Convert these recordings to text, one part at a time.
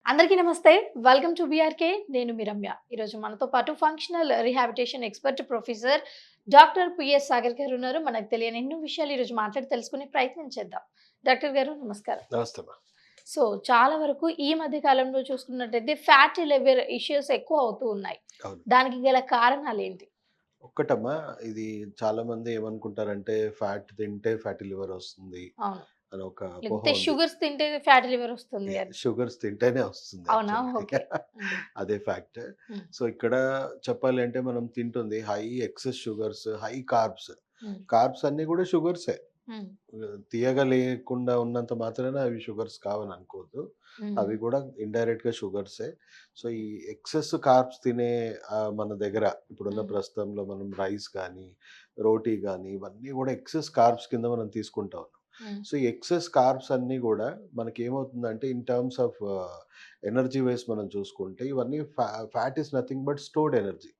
అందరికీ నమస్తే. Welcome to BRK. నేను మీ రమ్య. ఈరోజు మనతో పాటు functional rehabilitation expert professor doctor PS Sagar గారు ఉన్నారు. మనకు తెలియని ఎన్నో విషయాలు ఈరోజు మాట్లాడి తెలుసుకునే ప్రయత్నం చేద్దాం. డాక్టర్ గారు నమస్కారం. నమస్తే అమ్మా. సో, చాలా వరకు ఈ మధ్య కాలంలో చూసుకున్నట్టయితే ఫ్యాటీ లివర్ ఇష్యూస్ ఎక్కువ అవుతూ ఉన్నాయి. అవును. దానికి గల కారణాలేంటి? ఒక్కటమ్మా, ఇది చాలా మంది ఏమనుకుంటారంటే ఫ్యాట్ తింటే ఫ్యాటీ లివర్ వస్తుంది అవును. అని ఒక అపోహ లేకపోతే ఉంది. షుగర్స్ తింటే ఫ్యాటీ లివర్ వస్తుంది అని. షుగర్స్ తింటేనే వస్తుంది అవునా? యాక్చువల్లీ. ఓకే. హ్మ్. అదే ఫ్యాక్ట్. హ్మ్. సో ఇక్కడ చెప్పాలి అంటే మనం తింటుంది high excess sugars, high carbs. హ్మ్. కార్బ్స్ అన్నీ కూడా షుగర్సే. హ్మ్. తీయగా లేకుండా ఉన్నంత మాత్రాన అవి షుగర్స్ కావని అనుకోవద్దు. హ్మ్. అవి కూడా ఇండైరెక్ట్‌గా షుగర్సే. సో, ఈ ఎక్సెస్ కార్బ్స్ తినే మన దగ్గర ఇప్పుడున్న హ్మ్. ప్రస్తుతంలో మనం రైస్ గానీ, రోటీ గానీ ఇవన్నీ గూడా ఎక్సెస్ కార్బ్స్ కింద మనం తీసుకుంటా ఉన్నాం. హ్మ్. సో, ఈ ఎక్సెస్ కార్బ్స్ అన్నీ గూడా మనకేమవుతుందంటే in terms of energy wise మనం చూసుకుంటే ఇవన్నీ fat is nothing but stored energy.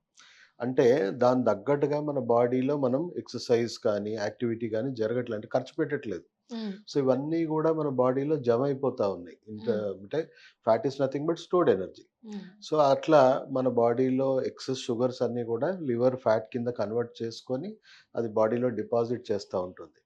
అంటే దానికి తగ్గట్టుగా మన బాడీలో మనం ఎక్సర్సైజ్ కానీ, యాక్టివిటీ గానీ జరగట్లే. అంటే ఖర్చు పెట్టట్లేదు. హ్మ్. సో, ఇవన్నీ గూడా మన బాడీలో జమ అయిపోతా ఉన్నాయి. హ్మ్. అంటే fat is nothing but stored energy. హ్మ్. సో, అట్లా మన బాడీలో ఎక్సెస్ షుగర్స్ అన్నీ గూడా లివర్ ఫ్యాట్ కింద కన్వర్ట్ చేసుకొని అది బాడీలో డిపాజిట్ చేస్తా ఉంటుంది.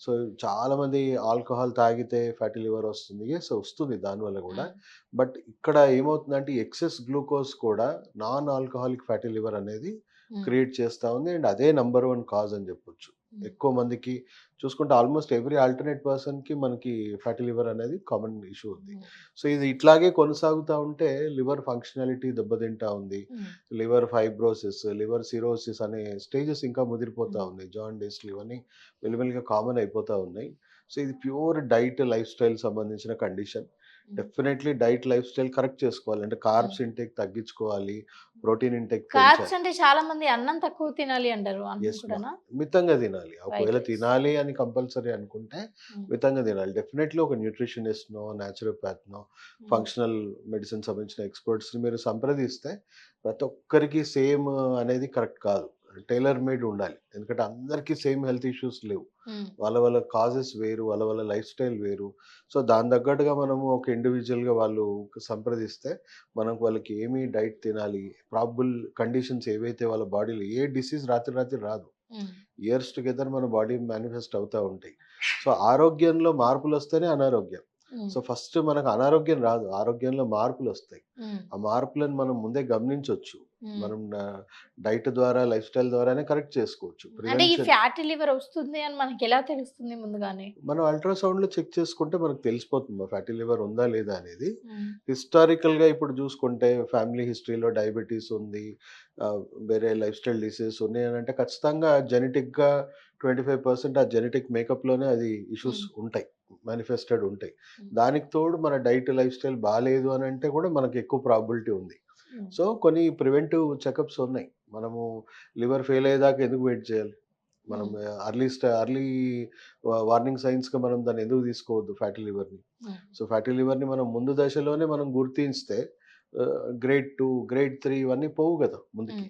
సో, చాలామంది ఆల్కహాల్ తాగితే ఫ్యాటీ లివర్ వస్తుంది. యెస్, వస్తుంది దానివల్ల గూడా. హ్మ్. బట్ ఇక్కడ ఏమవుతుందంటే ఎక్సెస్ గ్లూకోజ్ కూడా నాన్ ఆల్కహాలిక్ ఫ్యాటీ లివర్ అనేది హ్మ్. క్రియేట్ చేస్తా ఉంది. అండ్ అదే నంబర్ 1 కాజ్ అని జెప్పొచ్చు. హ్మ్. ఎక్కువ మందికి చూసుకుంటే ఆల్మోస్ట్ ఎవ్రీ ఆల్టర్‌నేట్ పర్సన్‌కి మనకి ఫ్యాటీ లివర్ అనేది కామన్ ఇష్యూ ఉంది. హ్మ్. సో, ఇది ఇట్లాగే కొనసాగుతా ఉంటే లివర్ ఫంక్షనాలిటీ దెబ్బతింటా ఉంది. హ్మ్. లివర్ ఫైబ్రోసిస్, లివర్ సిరోసిస్ అనే స్టేజెస్ ఇంకా ముదిరిపోతా హ్మ్. ఉన్నాయి. జాండీస్‌లు ఇవన్నీ మెల్లిమెల్లిగా కామన్ అయిపోతా ఉన్నాయి. సో, ఇది ప్యూర్ డైట్, లైఫ్ స్టైల్ సంబంధించిన కండిషన్. హ్మ్. Definitely diet, life style correct చేసుకోవాలి. అంటే హ్మ్. కార్బ్స్ ఇంటేక్ తగ్గించుకోవాలి. ప్రోటీన్ ఇంటేక్ కార్బ్స్ పెంచాలి. అంటే చాలా మంది అన్నం తక్కువ తినాలి అంటారు. అన్నం యెస్ మా. కూడానా? మితంగా తినాలి. వైట్ ఒకవేళ రైస్. తినాలి అని కంపల్సరీ అనుకుంటే హ్మ్. మితంగా తినాలి. డెఫినైట్‌లీ ఒక న్యూట్రిషనిస్ట్‌నో, న్యాచురోపాత్‌నో, హ్మ్. ఫంక్షనల్ మెడిసిన్ సంబంధించిన ఎక్స్‌పర్ట్స్‌ని మీరు సంప్రదిస్తే ప్రతి ఒక్కరికి సేమ్ అనేది కరెక్ట్ కాదు. టైలర్ మేడ్ ఉండాలి. ఎందుకంటే అందరికీ సేమ్ హెల్త్ ఇష్యూస్ లేవు. హ్మ్. వాళ్ళ వాళ్ళ కాజెస్ వేరు. వాళ్ళ వాళ్ళ లైఫ్ స్టైల్ వేరు. సో, దానికి తగ్గట్టుగా మనము ఒక ఇండివిడ్యువల్‌గా వాళ్ళు సంప్రదిస్తే మనకు వాళ్ళకి ఏమి డైట్ తినాలి, ప్రాబబుల్ కండిషన్స్ ఏవైతే వాళ్ళ బాడీలో ఏ డిసీజ్ రాత్రి రాత్రి రాదు. హ్మ్. ఇయర్స్ టుగెదర్ మన బాడీ మేనిఫెస్ట్ అవుతా ఉంటాయి. సో, ఆరోగ్యంలో మార్పులొస్తేనే అనారోగ్యం. హ్మ్. సో, ఫస్ట్ మనకు అనారోగ్యం రాదు. ఆరోగ్యంలో మార్పులొస్తాయి. హ్మ్. ఆ మార్పులను మనం ముందే గమనించొచ్చు. హ్మ్. మనం డైట్ ద్వారా, లైఫ్ స్టైల్ ద్వారానే కరెక్ట్ చేసుకోవచ్చు. అంటే ఈ ప్రివెన్షన్ ఫ్యాటీ లివర్ వస్తుంది అని మనకెలా తెలుస్తుంది ముందుగానే? మనం అల్ట్రాసౌండ్‌లో చెక్ చేసుకుంటే మనకు తెలిసిపోతుంది. ఫ్యాటీ లివర్ ఉందా? లేదా? అనేది. హ్మ్. హిస్టారికల్‌గా ఇప్పుడు చూసుకుంటే ఫ్యామిలీ హిస్టరీలో డయాబెటిస్ ఉంది. ఆహ్, వేరే లైఫ్ స్టైల్ డిసీజెస్ ఉన్నాయనంటే ఖచ్చితంగా జెనెటిక్‌గా 25% ఆ జెనెటిక్ మేకప్‌లోనే అది ఇష్యూస్ హ్మ్. ఉంటాయి. మేనిఫెస్టెడ్ ఉంటాయి. హ్మ్. దానికి తోడు మన డైట్, లైఫ్ స్టైల్ బాలేదు అనంటే కూడా మనకు ఎక్కువ ప్రాబబిలిటీ ఉంది. హ్మ్. సో, కొన్ని ప్రివెంటివ్ చెకప్స్ ఉన్నాయి. మనము లివర్ ఫెయిల్ అయ్యేదాకా ఎందుకు వెయిట్ చేయాలి? మనం హ్మ్. ఎర్లీ వార్నింగ్ సైన్స్‌గా మనం దాన్ని ఎందుకు తీసుకోవద్దు ఫ్యాటీ లివర్‌ని. హ్మ్. సో, ఫ్యాటీ లివర్‌ని మనం ముందు దశలోనే మనం గుర్తించితే గ్రేడ్ 2, గ్రేడ్ 3 ఇవన్నీ పోవు గదా హ్మ్. ముందుకి.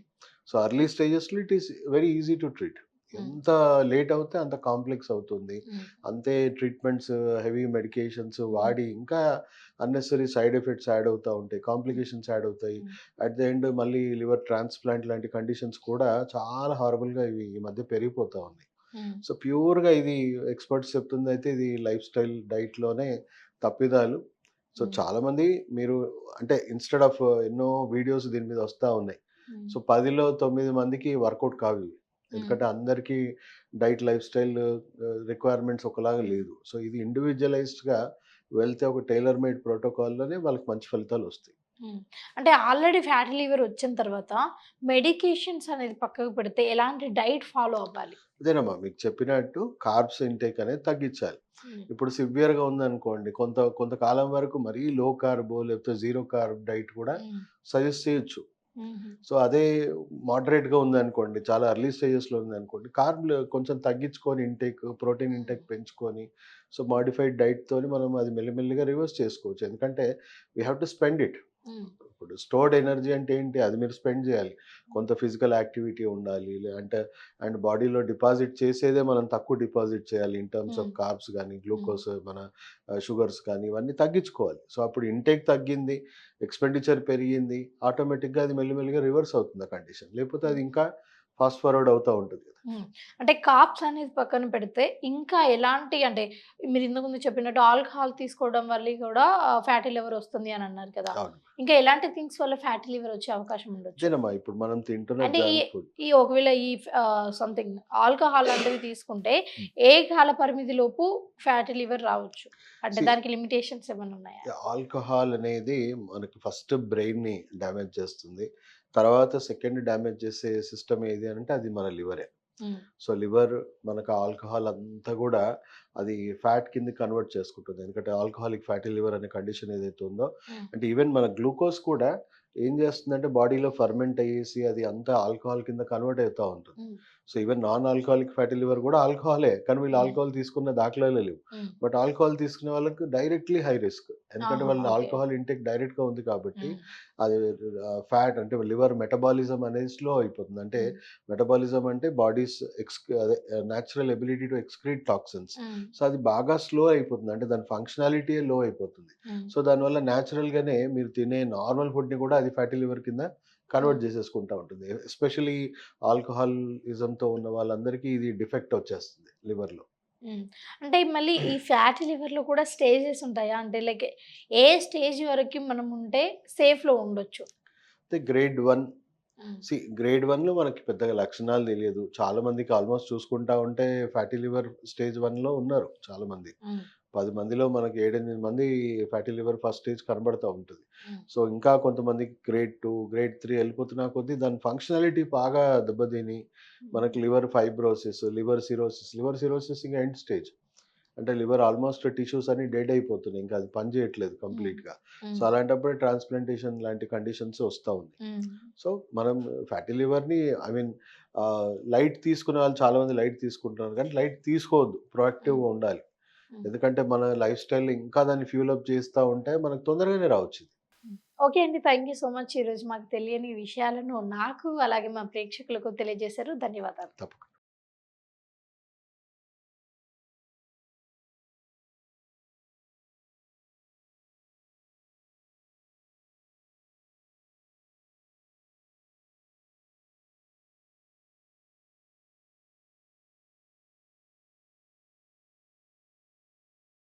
సో, ఎర్లీ స్టేజెస్‌లో it is very easy to treat. హ్మ్. ఎంత లేట్ అవుతే అంత కాంప్లెక్స్ అవుతుంది. హ్మ్. అంతే ట్రీట్మెంట్స్, హెవీ మెడికేషన్స్ హ్మ్. వాడి ఇంకా అన్నెసెసరీ సైడ్ ఎఫెక్ట్స్ యాడ్ అవుతా ఉంటాయి. హ్మ్. కాంప్లికేషన్స్ యాడ్ అవుతాయి. హ్మ్. అట్ ద ఎండ్ మళ్ళీ లివర్ ట్రాన్స్‌ప్లాంట్ లాంటి కండిషన్స్ కూడా చాలా హారబుల్‌గా ఇవి ఈ మధ్య పెరిగిపోతా ఉన్నాయి. హ్మ్. సో, ప్యూర్‌గా ఇది ఎక్స్‌పర్ట్స్ చెప్తుందయితే ఇది లైఫ్ స్టైల్ డైట్‌లోనే తప్పిదాలు. సో, హ్మ్. చాలామంది మీరు అంటే ఇన్‌స్టెడ్ ఆఫ్ ఎన్నో వీడియోస్ దీని మీద వస్తా ఉన్నాయి. హ్మ్. సో, 10లో 9 మందికి వర్కౌట్ కావివి. హ్మ్. ఎందుకంటే అందరికీ డైట్, లైఫ్ స్టైల్ రిక్వైర్మెంట్స్ ఒకలాగా హ్మ్. లేదు. సో, ఇది ఇండివిడ్యువలైజ్డ్‌గా వెళ్తే ఒక టైలర్ మేడ్ ప్రోటోకాల్‌లోనే వాళ్ళకి మంచి ఫలితాలొస్తాయి. హ్మ్. అంటే ఆల్రెడీ ఫ్యాటీ లివర్ వచ్చిన తర్వాత మెడికేషన్స్ అనేది పక్కకు పెడితే ఎలాంటి డైట్ ఫాలో అవ్వాలి? అదేనమ్మా మీకు చెప్పినట్టు కార్బ్స్ ఇంటేక్ అనేది తగ్గించాలి. హ్మ్. ఇప్పుడు సివియర్‌గా ఉందనుకోండి, కొంతకాలం వరకు మరీ లో కార్బో లేకపోతే జీరో కార్బ్ డైట్ కూడా హ్మ్. సజెస్ట్ చేయొచ్చు. హుహు. సో, అదే మోడరేట్‌గా ఉందనుకోండి, చాలా ఎర్లీ స్టేజెస్‌లో ఉందనుకోండి, కార్బ్‌లు కొంచెం తగ్గించుకొని ప్రోటీన్ హ్మ్. ఇంటేక్ పెంచుకొని, సో, మోడిఫైడ్ డైట్‌తోని మనం అది మెల్లిమెల్లిగా రివర్స్ చేసుకోవచ్చు. ఎందుకంటే, we have to spend it. Hmm. ఇప్పుడు స్టోర్డ్ ఎనర్జీ అంటే ఏంటి? అది మీరు స్పెండ్ చేయాలి. కొంత ఫిజికల్ యాక్టివిటీ ఉండాలి. అంటే అండ్ బాడీలో డిపాజిట్ చేసేదే మనం తక్కువ డిపాజిట్ చేయాలి. ఇన్ టర్మ్స్ ఆఫ్ హ్మ్. కార్బ్స్ గానీ, హ్మ్. గ్లూకోజ్ మన షుగర్స్ కానీ ఇవన్నీ తగ్గించుకోవాలి. సో, అప్పుడు ఇంటేక్ తగ్గింది, ఎక్స్‌పెండిచర్ పెరిగింది. ఆటోమేటిక్‌గా అది మెల్లిమెల్లిగా రివర్స్ అవుతుంది ఆ కండిషన్. లేకపోతే అది హ్మ్. ఇంకా ఫాస్ట్ ఫార్వర్డ్ అవుతా ఉంటది కదా! హ్మ్. అంటే కార్బ్స్ అనేది పక్కన పెడితే ఇంకా ఎలాంటి అంటే మీరు ఇంతకు ముందు చెప్పినట్టు ఆల్కహాల్ తీసుకోవడం వల్ల కూడా ఫ్యాటీ లివర్ వస్తుంది అని అన్నారు కదా! అవును. ఇంకా ఎలాంటి థింగ్స్ వల్ల ఫ్యాటీ లివర్ వచ్చే అవకాశం ఉండొచ్చు? అదేనమ్మా ఇప్పుడు మనం తింటున్న అంటే ఈ జంక్ ఫుడ్. ఈ ఒకవేళ ఈ సంథింగ్ ఆల్కహాల్ లాంటివి తీసుకుంటే హ్మ్. ఏ కాల పరిమితి లోపు ఫ్యాటీ లివర్ రావచ్చు? అంటే సీ దానికి లిమిటేషన్స్ ఏమైనా ఉన్నాయా? ఆల్కహాల్ అనేది మనకి ఫస్ట్ బ్రెయిన్‌ని డ్యామేజ్ చేస్తుంది. తర్వాత సెకండ్ డ్యామేజ్ చేసే సిస్టమ్ ఏది అనంటే అది మన లివరే. హ్మ్. సో, లివర్ మనకు ఆల్కహాల్ అంతా గూడా అది ఫ్యాట్ కిందకి కన్వర్ట్ చేసుకుంటుంది. ఎందుకంటే ఆల్కహాలిక్ ఫ్యాటీ లివర్ అనే కండిషన్ ఏదైతే ఉందో హ్మ్. అంటే ఈవెన్ మన గ్లూకోజ్ కూడా ఏం చేస్తుందంటే బాడీలో ఫర్మెంట్ అయ్యేసి అది అంతా ఆల్కహాల్ కింద కన్వర్ట్ అవుతా ఉంటుంది. హ్మ్. So, even non alcoholic fatty liver గూడా ఆల్కహాలే. కానీ వీళ్ళు హ్మ్. ఆల్కహాల్ తీసుకున్న దాఖలాలే లేవు. హ్మ్. బట్ ఆల్కహాల్ తీసుకునే వాళ్ళకి డైరెక్ట్‌లీ హై రిస్క్. ఎందుకంటే ఆహా! వాళ్ళ ఓకే. ఆల్కహాల్ ఇంటేక్ డైరెక్ట్‌గా ఉంది కాబట్టి హ్మ్. అది ఫ్యాట్ అంటే లివర్ మెటబాలిజం అనేది స్లో అయిపోతుంది. అంటే హ్మ్. మెటబాలిజం అంటే బాడీస్ అదే natural ability to excrete toxins. హ్మ్. సో, అది బాగా స్లో అయిపోతుంది. అంటే దాని ఫంక్షనాలిటీయే లో అయిపోతుంది. హ్మ్. సో, దానివల్ల నేచురల్‌గానే మీరు తినే నార్మల్ ఫుడ్‌ని కూడా అది ఫ్యాటీ లివర్ కింద హ్మ్. కన్వర్ట్ చేసేసుకుంటా ఉంటుంది. ఎస్పెషల్లీ ఆల్కహాలిజంతో ఉన్న వాళ్ళందరికీ ఇది డిఫెక్ట్ వచ్చేస్తుంది లివర్‌లో. హ్మ్. అంటే మళ్ళీ ఈ ఫ్యాటీ లివర్‌లో కూడా స్టేజెస్ ఉంటాయా? అంటే లైక్ ఏ స్టేజ్ వరకి మనం ఉంటే సేఫ్‌లో ఉండొచ్చు? అయితే గ్రేడ్ 1 హ్మ్. గ్రేడ్ 1లో మనకి పెద్దగా లక్షణాలు తెలియదు. చాలా మందికి ఆల్మోస్ట్ చూసుకుంటా ఉంటే ఫ్యాటీ లివర్ స్టేజ్ 1లో ఉన్నారు చాలామంది. హ్మ్. 10 మందిలో మనకి 7, 8 మంది ఫ్యాటీ లివర్ ఫస్ట్ స్టేజ్ కనబడతా ఉంటది. హ్మ్. సో, ఇంకా కొంతమందికి గ్రేడ్ 2, గ్రేడ్ 3 ఎళ్ళిపోతున్న కొద్దీ దాని ఫంక్షనాలిటీ బాగా దెబ్బతిని హ్మ్. మనకి లివర్ ఫైబ్రోసిస్, లివర్ సిరోసిస్ ఇంక ఎండ్ స్టేజ్. అంటే లివర్ ఆల్మోస్ట్ టిష్యూస్ అన్నీ డెడ్ అయిపోతున్నాయి. ఇంకా అది పని చేయట్లేదు హ్మ్. కంప్లీట్‌గా. సో, హ్మ్. అలాంటప్పుడే ట్రాన్స్‌ప్లాంటేషన్ లాంటి కండిషన్స్ వస్తా ఉన్నాయి. హ్మ్. సో, మనం ఫ్యాటీ లివర్‌ని ఐ మీన్ లైట్ తీసుకునే వాళ్ళు చాలామంది లైట్ తీసుకుంటున్నారు. కానీ లైట్ తీసుకోవద్దు. హ్మ్. ప్రొయాక్టివ్‌గా ఉండాలి. హ్మ్. ఎందుకంటే మన లైఫ్ స్టైల్ ఇంకా దాన్ని ఫ్యూల్ అప్ చేస్తా ఉంటే మనకు తొందరగానే రావచ్చిది. హ్మ్. ఓకే అండి. Thank you so much. ఈరోజు మాకు తెలియని విషయాలను నాకు అలాగే మా ప్రేక్షకులకు తెలియజేశారు. ధన్యవాదాలు. తప్పకుండా.